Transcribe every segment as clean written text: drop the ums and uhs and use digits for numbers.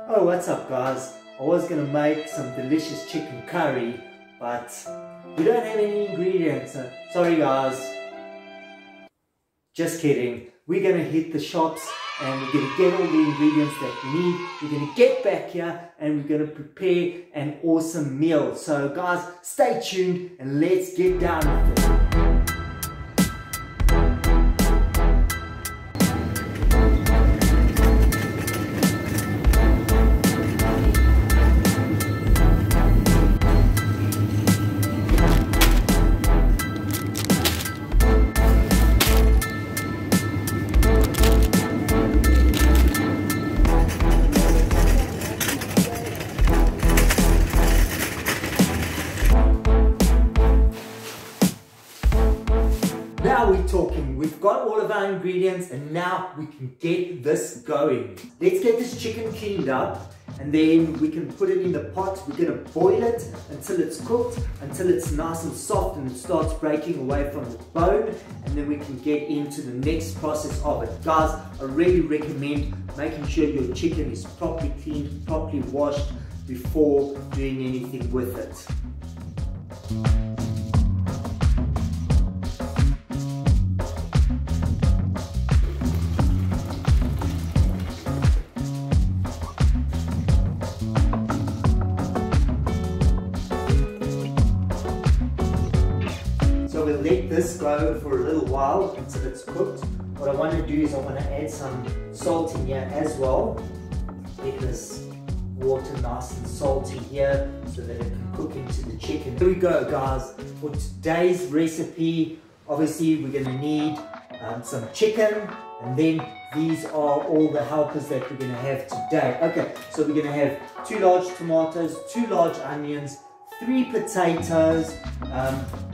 Oh, what's up guys? I was gonna make some delicious chicken curry, but we don't have any ingredients. So sorry guys. Just kidding. We're gonna hit the shops and we're gonna get all the ingredients that we need. We're gonna get back here and we're gonna prepare an awesome meal. So guys, stay tuned and let's get down with it. Now we're talking. We've got all of our ingredients and now we can get this going. Let's get this chicken cleaned up and then we can put it in the pot. We're going to boil it until it's cooked, until it's nice and soft and it starts breaking away from the bone, and then we can get into the next process of it. Guys, I really recommend making sure your chicken is properly cleaned, properly washed before doing anything with it. So we'll let this go for a little while until it's cooked. What I want to do is I want to add some salt in here as well. Get this water nice and salty here so that it can cook into the chicken. Here we go guys. For today's recipe, obviously we're going to need some chicken, and then these are all the helpers that we're going to have today. Okay, so we're going to have 2 large tomatoes, 2 large onions, 3 potatoes,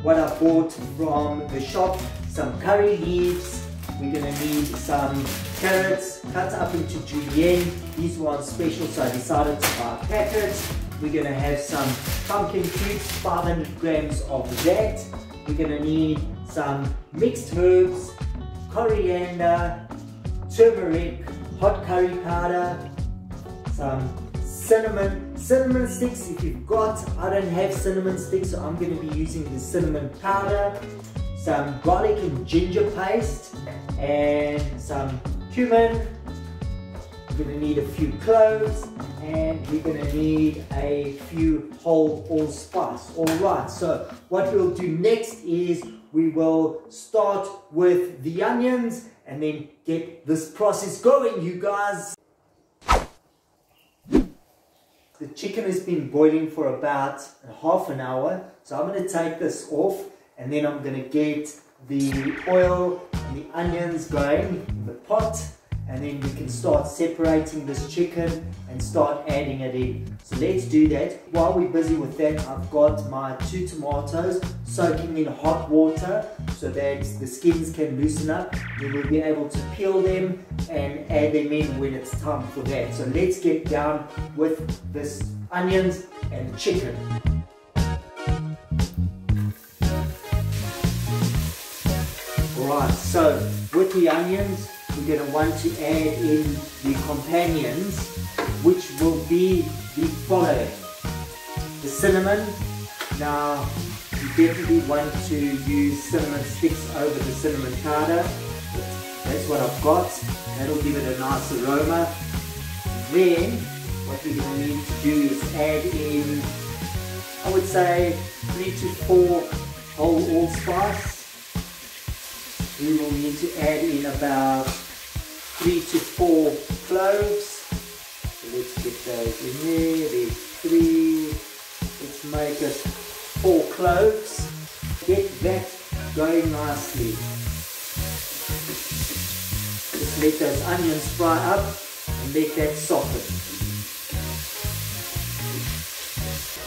what I bought from the shop, some curry leaves. We're going to need some carrots cut up into julienne. These were on special, so I decided to buy packets. We're going to have some pumpkin cubes, 500 grams of that. We're going to need some mixed herbs, coriander, turmeric, hot curry powder, some cinnamon sticks if you've got. I don't have cinnamon sticks, so I'm going to be using the cinnamon powder, some garlic and ginger paste, and some cumin. We're going to need a few cloves, and we're going to need a few whole allspice. Alright, so what we'll do next is we will start with the onions and then get this process going, you guys. The chicken has been boiling for about half an hour, so I'm going to take this off and then I'm going to get the oil and the onions going in the pot, and then we can start separating this chicken and start adding it in. So let's do that. While we're busy with that, I've got my 2 tomatoes soaking in hot water so that the skins can loosen up. We will be able to peel them and add them in when it's time for that. So let's get down with this onions and the chicken. Alright, so with the onions, we're going to want to add in the companions, which will be the following. The cinnamon. Now, you definitely want to use cinnamon sticks over the cinnamon powder. That's what I've got. That'll give it a nice aroma. Then, what we're going to need to do is add in, I would say, 3 to 4 whole allspice. We will need to add in about 3 to 4 cloves. So let's get those in there. There's 3. Let's make it 4 cloves. Get that going nicely. Just let those onions fry up and let that soften.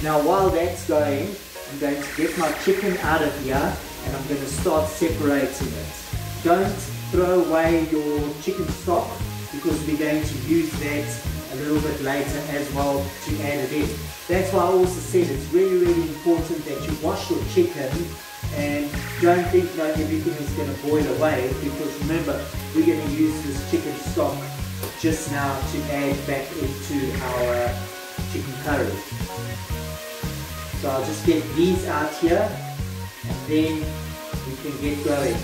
Now while that's going, I'm going to get my chicken out of here and I'm going to start separating it. Don't throw away your chicken stock because we're going to use that a little bit later as well to add it in. That's why I also said it's really, really important that you wash your chicken and don't think that everything is going to boil away, because remember, we're going to use this chicken stock just now to add back into our chicken curry. So I'll just get these out here and then we can get going.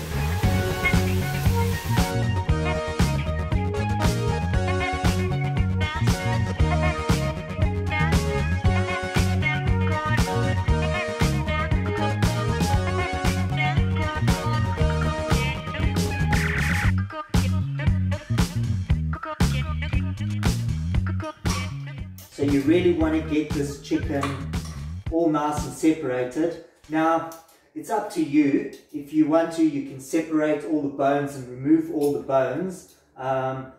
So you really want to get this chicken all nice and separated. Now, it's up to you. If you want to, you can separate all the bones and remove all the bones. I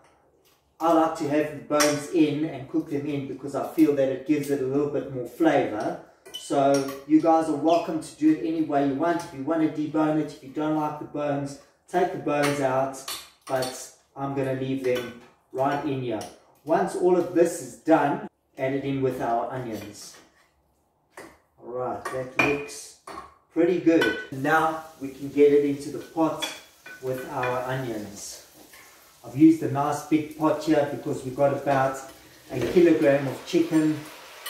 like to have the bones in and cook them in because I feel that it gives it a little bit more flavor. So you guys are welcome to do it any way you want. If you want to debone it, if you don't like the bones, take the bones out, but I'm going to leave them right in here. Once all of this is done, add it in with our onions. Alright, that looks pretty good. Now we can get it into the pot with our onions. I've used a nice big pot here because we've got about a kilogram of chicken,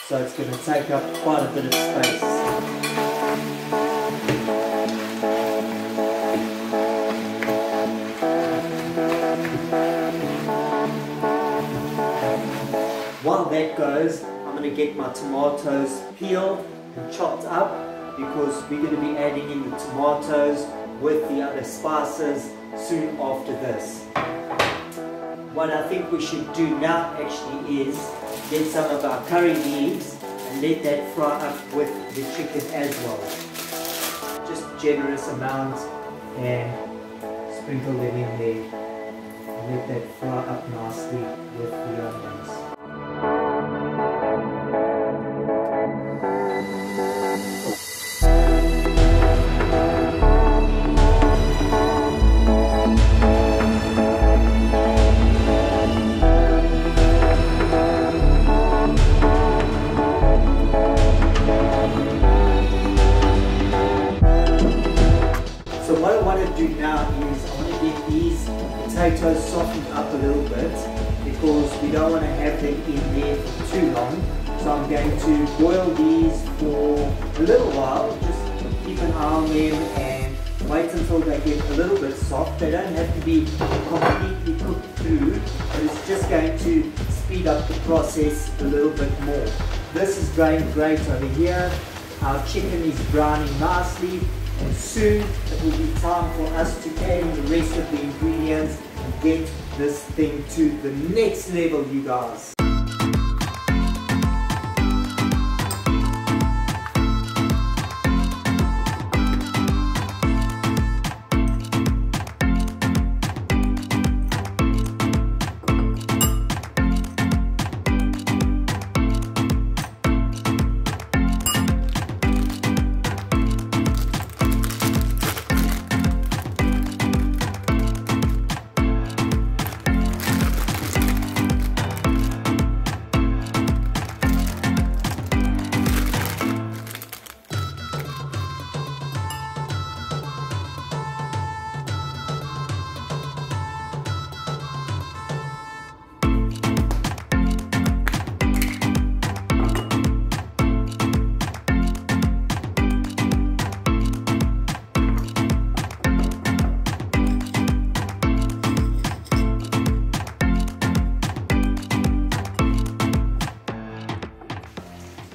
so it's going to take up quite a bit of space. While that goes, I'm going to get my tomatoes peeled and chopped up because we're going to be adding in the tomatoes with the other spices soon after this. What I think we should do now actually is get some of our curry leaves and let that fry up with the chicken as well. Just a generous amount and sprinkle them in there and let that fry up nicely with the onions. Potatoes softened up a little bit because we don't want to have them in there for too long. So I'm going to boil these for a little while, just keep an eye on them and wait until they get a little bit soft. They don't have to be completely cooked through, but it's just going to speed up the process a little bit more. This is going great over here. Our chicken is browning nicely. And soon it will be time for us to add in the rest of the ingredients and get this thing to the next level, you guys.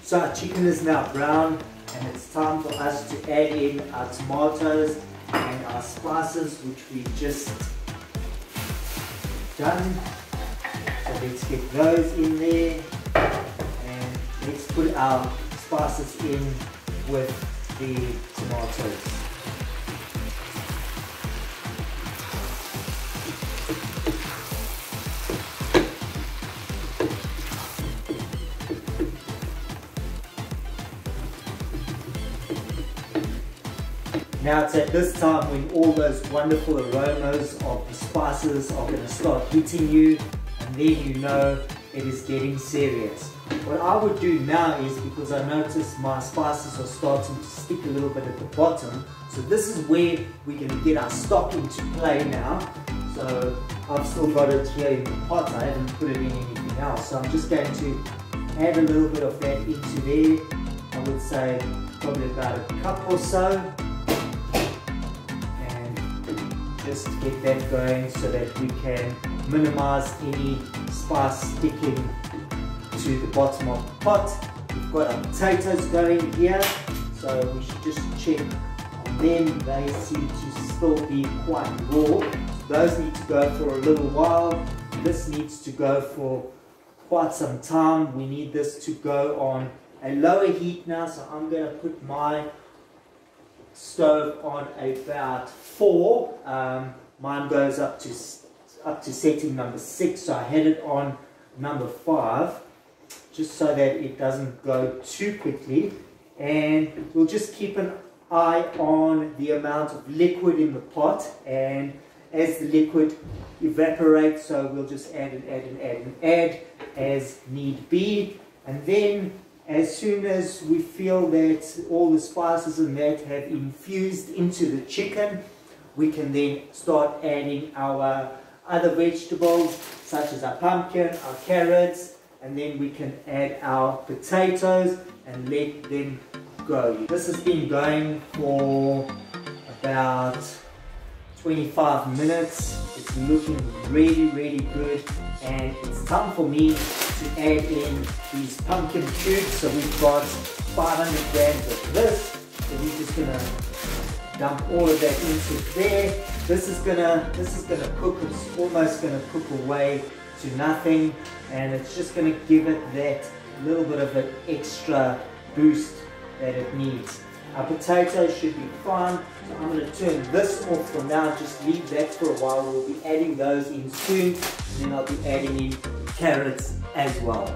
So our chicken is now brown and it's time for us to add in our tomatoes and our spices which we just done. So let's get those in there and let's put our spices in with the tomatoes. Now it's at this time when all those wonderful aromas of the spices are going to start hitting you, and then you know it is getting serious. What I would do now is, because I notice my spices are starting to stick a little bit at the bottom, so this is where we're going to get our stock into play now. So I've still got it here in the pot, I haven't put it in anything else. So I'm just going to add a little bit of that into there. I would say probably about a cup or so. And just get that going so that we can minimize any spice sticking to the bottom of the pot. We've got our potatoes going here, so we should just check on them. They seem to still be quite raw. Those need to go for a little while. This needs to go for quite some time. We need this to go on a lower heat now, so I'm going to put my stove on about 4. Mine goes up to setting number 6, so I had it on number 5, just so that it doesn't go too quickly. And we'll just keep an eye on the amount of liquid in the pot, and as the liquid evaporates, so we'll just add and add and add and add as need be. And then as soon as we feel that all the spices and that have infused into the chicken, we can then start adding our other vegetables such as our pumpkin, our carrots, and then we can add our potatoes and let them go. This has been going for about 25 minutes. It's looking really good, and it's time for me to add in these pumpkin cubes. So we've got 500 grams of this, so we're just gonna dump all of that into there. This is gonna cook. It's almost gonna cook away to nothing, and it's just gonna give it that little bit of an extra boost that it needs. Our potatoes should be fine, so I'm going to turn this off for now, just leave that for a while. We'll be adding those in soon, and then I'll be adding in carrots as well.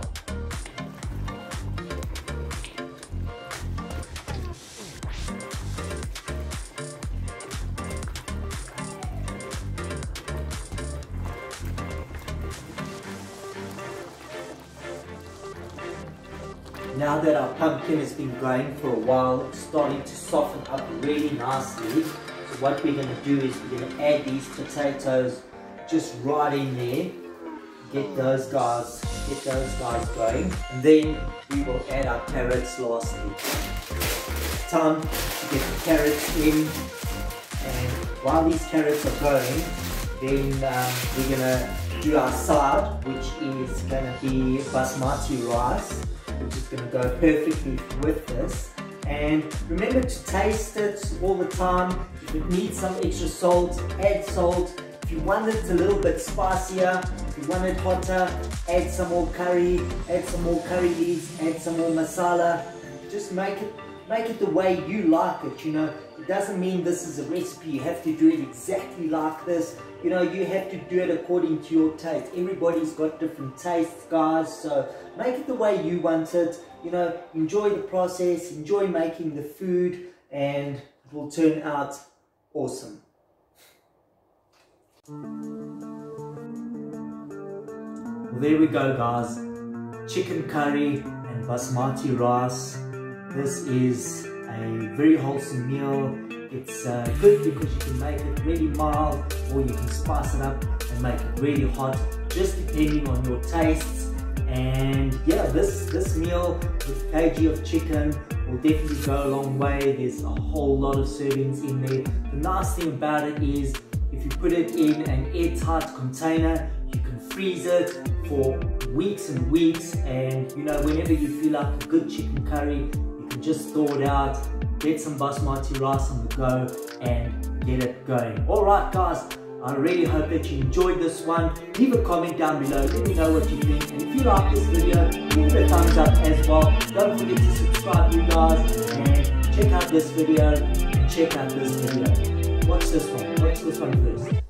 Now that our pumpkin has been going for a while, it's starting to soften up really nicely. So what we're going to do is we're going to add these potatoes just right in there. Get those guys going, and then we will add our carrots lastly. Time to get the carrots in, and while these carrots are going, then we're going to do our side, which is going to be basmati rice, which is going to go perfectly with this. And remember to taste it all the time. If it needs some extra salt, add salt. If you want it a little bit spicier, if you want it hotter, add some more curry, add some more curry leaves, add some more masala. Just make it the way you like it, you know. It doesn't mean this is a recipe, you have to do it exactly like this. You know, you have to do it according to your taste. Everybody's got different tastes, guys, so make it the way you want it. You know, enjoy the process, enjoy making the food, and it will turn out awesome. Well, there we go, guys. Chicken curry and basmati rice. This is a very wholesome meal. It's good because you can make it really mild, or you can spice it up and make it really hot, just depending on your tastes. And yeah, this meal with kg of chicken will definitely go a long way. There's a whole lot of servings in there. The nice thing about it is if you put it in an airtight container, you can freeze it for weeks and weeks, and you know, whenever you feel like a good chicken curry, you can just thaw it out, get some basmati rice on the go, and get it going. Alright guys, I really hope that you enjoyed this one. Leave a comment down below, let me know what you think, and if you like this video, give it a thumbs up as well. Don't forget to subscribe, you guys, and check out this video, and check out this video. Watch this one first.